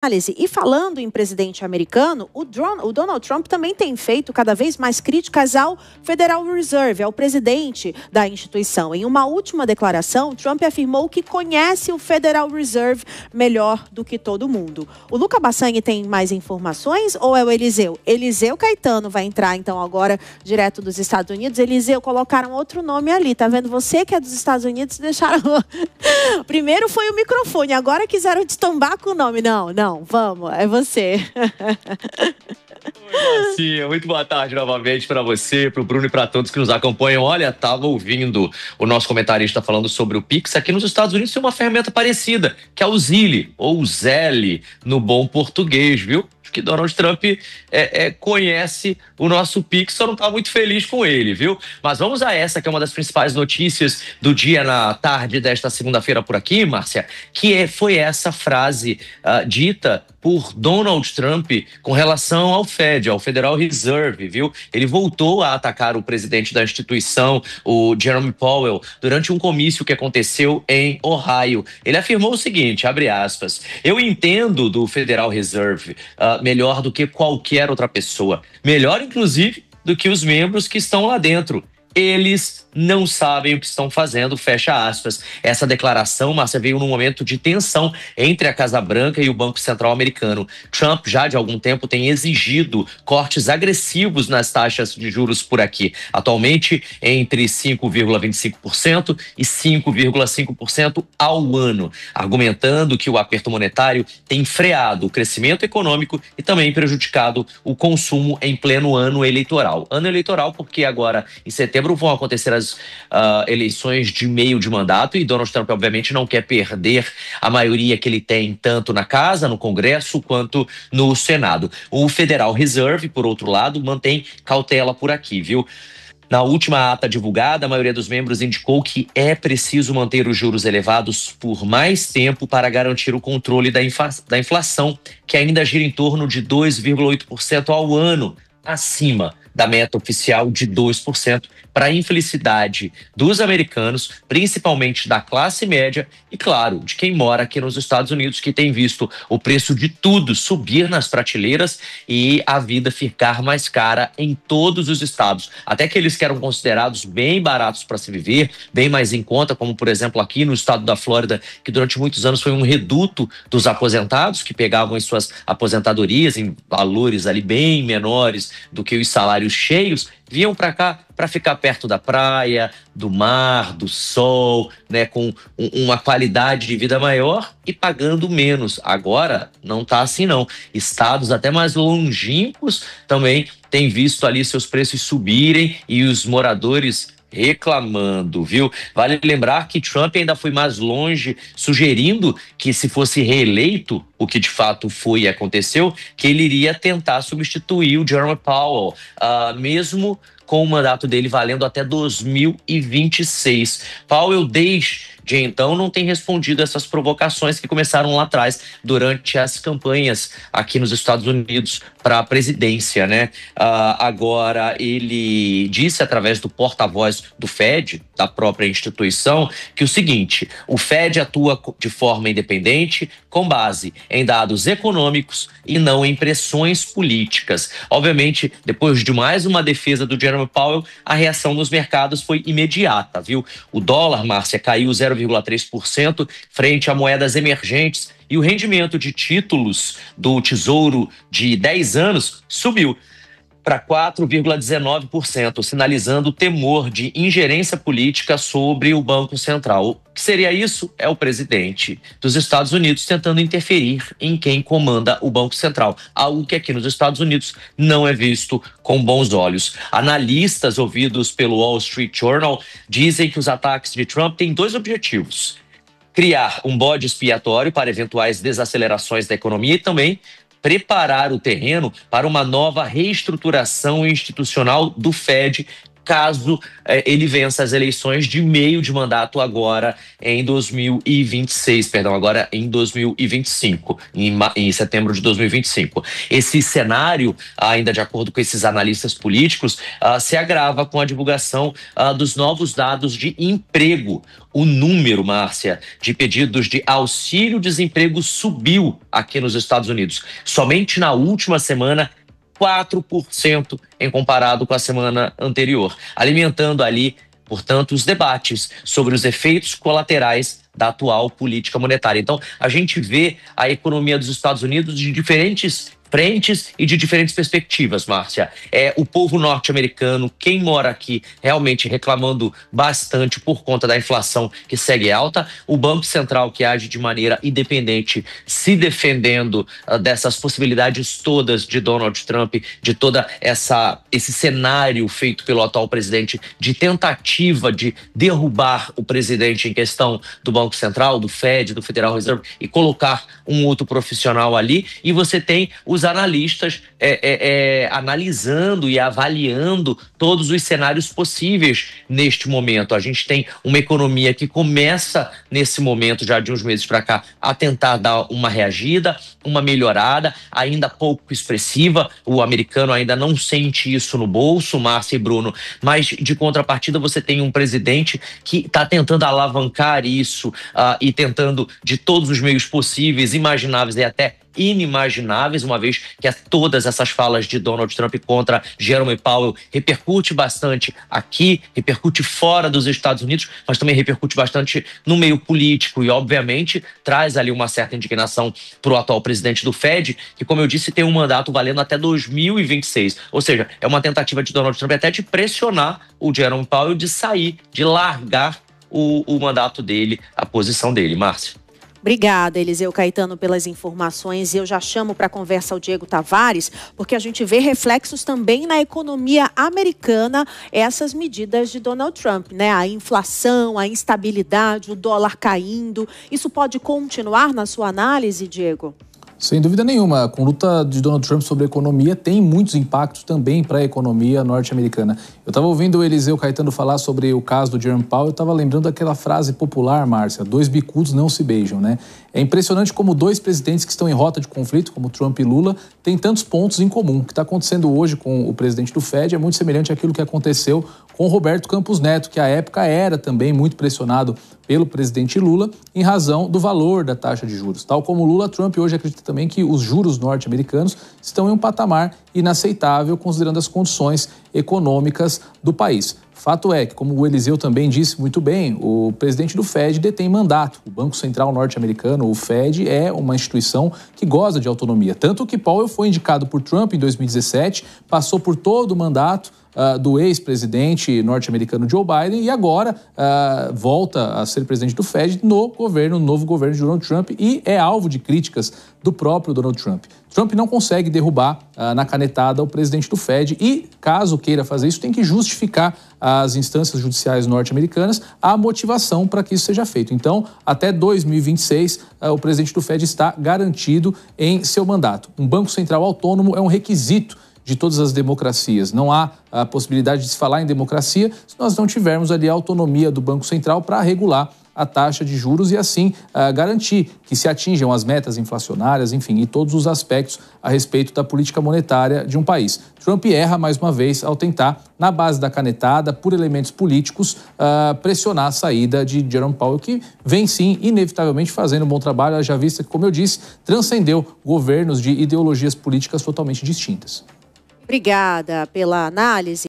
análise. E falando em presidente americano, o Donald Trump também tem feito cada vez mais críticas ao Federal Reserve, ao presidente da instituição. Em uma última declaração, Trump afirmou que conhece o Federal Reserve melhor do que todo mundo. O Luca Bassani tem mais informações ou é o Eliseu? Eliseu Caetano vai entrar então agora direto dos Estados Unidos. Eliseu, colocaram outro nome ali, tá vendo? Você que é dos Estados Unidos deixaram... Primeiro foi o microfone, agora quiseram destombar com o nome. Não, vamos, é você. Oi, Marcinha, muito boa tarde novamente para você, para o Bruno e para todos que nos acompanham. Olha, estava ouvindo o nosso comentarista falando sobre o Pix. Aqui nos Estados Unidos tem uma ferramenta parecida, que é o Zelle, ou Zelle, no bom português, viu? Que Donald Trump conhece o nosso Pix, só não está muito feliz com ele, viu? Mas vamos a essa, que é uma das principais notícias do dia na tarde desta segunda-feira por aqui, Márcia, que foi essa frase dita por Donald Trump com relação ao Fed, ao Federal Reserve, viu? Ele voltou a atacar o presidente da instituição, o Jerome Powell, durante um comício que aconteceu em Ohio. Ele afirmou o seguinte, abre aspas, eu entendo do Federal Reserve melhor do que qualquer outra pessoa, melhor inclusive do que os membros que estão lá dentro. Eles não sabem o que estão fazendo, fecha aspas. Essa declaração, Márcia, veio num momento de tensão entre a Casa Branca e o Banco Central americano. Trump já de algum tempo tem exigido cortes agressivos nas taxas de juros por aqui, atualmente entre 5,25% e 5,5% ao ano, argumentando que o aperto monetário tem freado o crescimento econômico e também prejudicado o consumo em pleno ano eleitoral. Ano eleitoral porque agora, em setembro, vão acontecer as eleições de meio de mandato e Donald Trump, obviamente, não quer perder a maioria que ele tem tanto na Casa, no Congresso, quanto no Senado. O Federal Reserve, por outro lado, mantém cautela por aqui, viu? Na última ata divulgada, a maioria dos membros indicou que é preciso manter os juros elevados por mais tempo para garantir o controle da inflação, que ainda gira em torno de 2,8% ao ano, acima da meta oficial de 2%, para a infelicidade dos americanos, principalmente da classe média e, claro, de quem mora aqui nos Estados Unidos, que tem visto o preço de tudo subir nas prateleiras e a vida ficar mais cara em todos os estados. Até aqueles que eram considerados bem baratos para se viver, bem mais em conta, como, por exemplo, aqui no estado da Flórida, que durante muitos anos foi um reduto dos aposentados, que pegavam as suas aposentadorias em valores ali bem menores do que os salários cheios, vinham para cá para ficar perto da praia, do mar, do sol, né, com uma qualidade de vida maior e pagando menos. Agora não está assim não. Estados até mais longínquos também têm visto ali seus preços subirem e os moradores reclamando, viu? Vale lembrar que Trump ainda foi mais longe, sugerindo que se fosse reeleito, o que de fato foi e aconteceu, que ele iria tentar substituir o Jerome Powell, mesmo com o mandato dele valendo até 2026. Powell, desde então, não tem respondido a essas provocações que começaram lá atrás, durante as campanhas aqui nos Estados Unidos para a presidência, né? Agora, ele disse através do porta-voz do Fed, da própria instituição, que o seguinte, o Fed atua de forma independente, com base em dados econômicos e não em pressões políticas. Obviamente, depois de mais uma defesa do Jerome Powell, a reação nos mercados foi imediata, viu? O dólar, Márcia, caiu 0,3% frente a moedas emergentes e o rendimento de títulos do Tesouro de 10 anos subiu para 4,19%, sinalizando o temor de ingerência política sobre o Banco Central. O que seria isso? É o presidente dos Estados Unidos tentando interferir em quem comanda o Banco Central, algo que aqui nos Estados Unidos não é visto com bons olhos. Analistas ouvidos pelo Wall Street Journal dizem que os ataques de Trump têm dois objetivos: criar um bode expiatório para eventuais desacelerações da economia e também preparar o terreno para uma nova reestruturação institucional do Fed, caso ele vença as eleições de meio de mandato agora em 2026, agora em 2025, em setembro de 2025. Esse cenário, ainda de acordo com esses analistas políticos, se agrava com a divulgação dos novos dados de emprego. O número, Márcia, de pedidos de auxílio-desemprego subiu aqui nos Estados Unidos. Somente na última semana, 4% em comparado com a semana anterior, alimentando ali, portanto, os debates sobre os efeitos colaterais da atual política monetária. Então, a gente vê a economia dos Estados Unidos de diferentes frentes e de diferentes perspectivas, Márcia. O povo norte-americano, quem mora aqui, realmente reclamando bastante por conta da inflação que segue alta. O Banco Central, que age de maneira independente, se defendendo dessas possibilidades todas de Donald Trump, de toda esse cenário feito pelo atual presidente de tentativa de derrubar o presidente em questão do Banco Central, do Fed, do Federal Reserve, e colocar um outro profissional ali. E você tem os analistas analisando e avaliando todos os cenários possíveis neste momento. A gente tem uma economia que começa, nesse momento, já de uns meses para cá, a tentar dar uma reagida, uma melhorada, ainda pouco expressiva. O americano ainda não sente isso no bolso, Márcia e Bruno, mas de contrapartida você tem um presidente que está tentando alavancar isso e tentando, de todos os meios possíveis, imagináveis e até inimagináveis, uma vez que todas essas falas de Donald Trump contra Jerome Powell repercute bastante aqui, repercute fora dos Estados Unidos, mas também repercute bastante no meio político e, obviamente, traz ali uma certa indignação para o atual presidente do Fed, que, como eu disse, tem um mandato valendo até 2026. Ou seja, é uma tentativa de Donald Trump até de pressionar o Jerome Powell de sair, de largar o mandato dele, a posição dele. Márcia. Obrigada, Eliseu Caetano, pelas informações. E eu já chamo para a conversa o Diego Tavares, porque a gente vê reflexos também na economia americana, essas medidas de Donald Trump, né? A inflação, a instabilidade, o dólar caindo. Isso pode continuar na sua análise, Diego? Sem dúvida nenhuma, a conduta de Donald Trump sobre a economia tem muitos impactos também para a economia norte-americana. Eu estava ouvindo o Eliseu Caetano falar sobre o caso do Jerome Powell, eu estava lembrando daquela frase popular, Márcia, 2 bicudos não se beijam, né? É impressionante como 2 presidentes que estão em rota de conflito, como Trump e Lula, têm tantos pontos em comum. O que está acontecendo hoje com o presidente do Fed é muito semelhante àquilo que aconteceu com Roberto Campos Neto, que à época era também muito pressionado pelo presidente Lula em razão do valor da taxa de juros. Tal como Lula, Trump hoje acredita também que os juros norte-americanos estão em um patamar inaceitável considerando as condições econômicas do país. Fato é que, como o Eliseu também disse muito bem, o presidente do Fed detém mandato. O Banco Central norte-americano, o Fed, é uma instituição que goza de autonomia. Tanto que Powell foi indicado por Trump em 2017, passou por todo o mandato do ex-presidente norte-americano Joe Biden e agora volta a ser presidente do Fed no novo governo de Donald Trump e é alvo de críticas do próprio Donald Trump. Trump não consegue derrubar na canetada o presidente do Fed e, caso queira fazer isso, tem que justificar às instâncias judiciais norte-americanas a motivação para que isso seja feito. Então, até 2026, o presidente do Fed está garantido em seu mandato. Um banco central autônomo é um requisito de todas as democracias. Não há a possibilidade de se falar em democracia se nós não tivermos ali a autonomia do Banco Central para regular a taxa de juros e assim garantir que se atinjam as metas inflacionárias, enfim, e todos os aspectos a respeito da política monetária de um país. Trump erra mais uma vez ao tentar, na base da canetada, por elementos políticos, pressionar a saída de Jerome Powell, que vem sim, inevitavelmente, fazendo um bom trabalho, já vista que, como eu disse, transcendeu governos de ideologias políticas totalmente distintas. Obrigada pela análise.